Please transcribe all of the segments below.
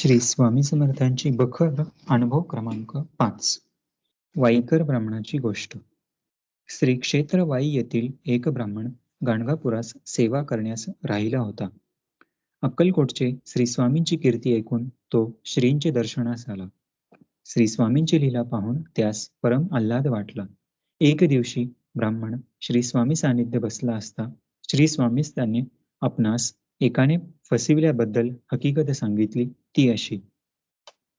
श्री स्वामी समर्थांची बखर अनुभव क्रमांक 5. वाईकर ब्राह्मणाची गोष्ट. श्री क्षेत्र वाई येथील एक ब्राह्मण गाणगापुरास सेवा करण्यास राहिला होता. अक्कलकोटचे श्री स्वामींची कीर्ती ऐकून तो श्रींचे दर्शनास आला. श्री स्वामींची लीला पाहून त्यास परम आल्हाद वाटला. एक दिवशी ब्राह्मण श्री स्वामी सानिध्य बसला असता श्री स्वामीस त्याने आपणास एकाने फसविल्याबद्दल हकीकत सांगितली. ती अशी.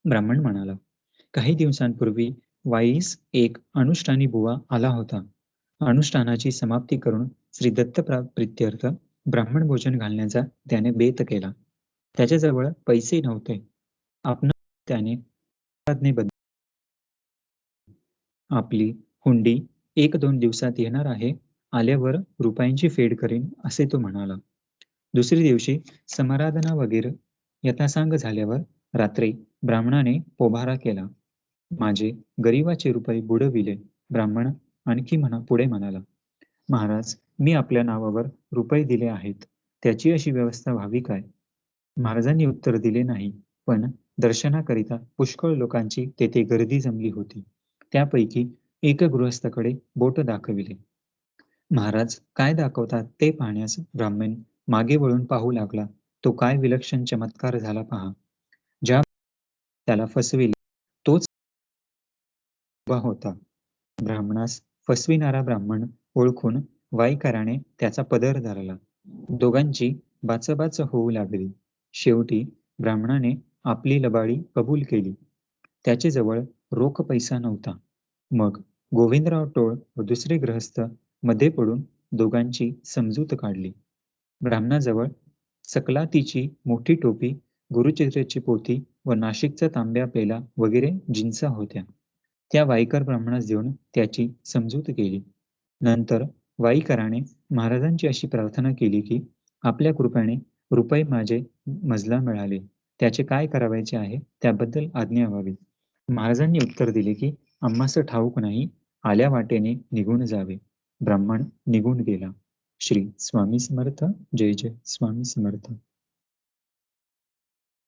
ब्राह्मण म्हणाला, काही दिवसांपूर्वी वाईस एक अनुष्ठानी बुवा आला होता. अनुष्ठानाची समाप्ती करून श्री दत्त प्रीत्यर्थ ब्राह्मण भोजन घालण्याचा त्याने बेत केला. त्याच्याजवळ पैसे नव्हते. आपण त्याने आपली हुंडी 1-2 दिवसात येणार आहे, आल्यावर रुपयांची फेड करीन, असे तो म्हणाला. दुसरी दिवशी समाराधना वगैरे यथासांग झाल्यावर रात्री ब्राह्मणाने पोभारा केला. माझे गरिबाचे रुपये बुडविले. ब्राह्मण आणखी पुढे म्हणाला, महाराज, मी आपल्या नावावर रुपये दिले आहेत, त्याची अशी व्यवस्था व्हावी काय? महाराजांनी उत्तर दिले नाही, पण दर्शनाकरिता पुष्कळ लोकांची तेथे गर्दी जमली होती. त्यापैकी एक गृहस्थाकडे बोट दाखविले. महाराज काय दाखवतात ते पाहण्यास ब्राह्मण मागे वळून पाहू लागला. तो काय विलक्षण चमत्कार झाला पहा. ज्या त्याला फसविले तोच उभा होता. ब्राह्मणास फसविणारा ब्राह्मण ओळखून वाईकराने त्याचा पदर धरला. दोघांची बाचाबाच होऊ लागली. शेवटी ब्राह्मणाने आपली लबाडी कबूल केली. त्याच्याजवळ रोख पैसा नव्हता. मग गोविंदराव टोळ व दुसरे गृहस्थ मध्ये पडून दोघांची समजूत काढली. ब्राह्मणाजवळ सकलातीची मोठी टोपी, गुरुचरित्राची पोथी व नाशिकचा तांब्या पेला वगैरे जिन्सा होत्या. त्या वाईकर ब्राह्मणास देऊन त्याची समजूत केली. नंतर वाईकराने महाराजांची अशी प्रार्थना केली की आपल्या कृपेने रुपये माझे मजला मिळाले, त्याचे काय करावयाचे आहे त्याबद्दल आज्ञा व्हावी. महाराजांनी उत्तर दिले की आम्हास ठाऊक नाही, आल्या वाटेने निघून जावे. ब्राह्मण निघून गेला. श्री स्वामी समर्थ. जय जय स्वामी समर्थ.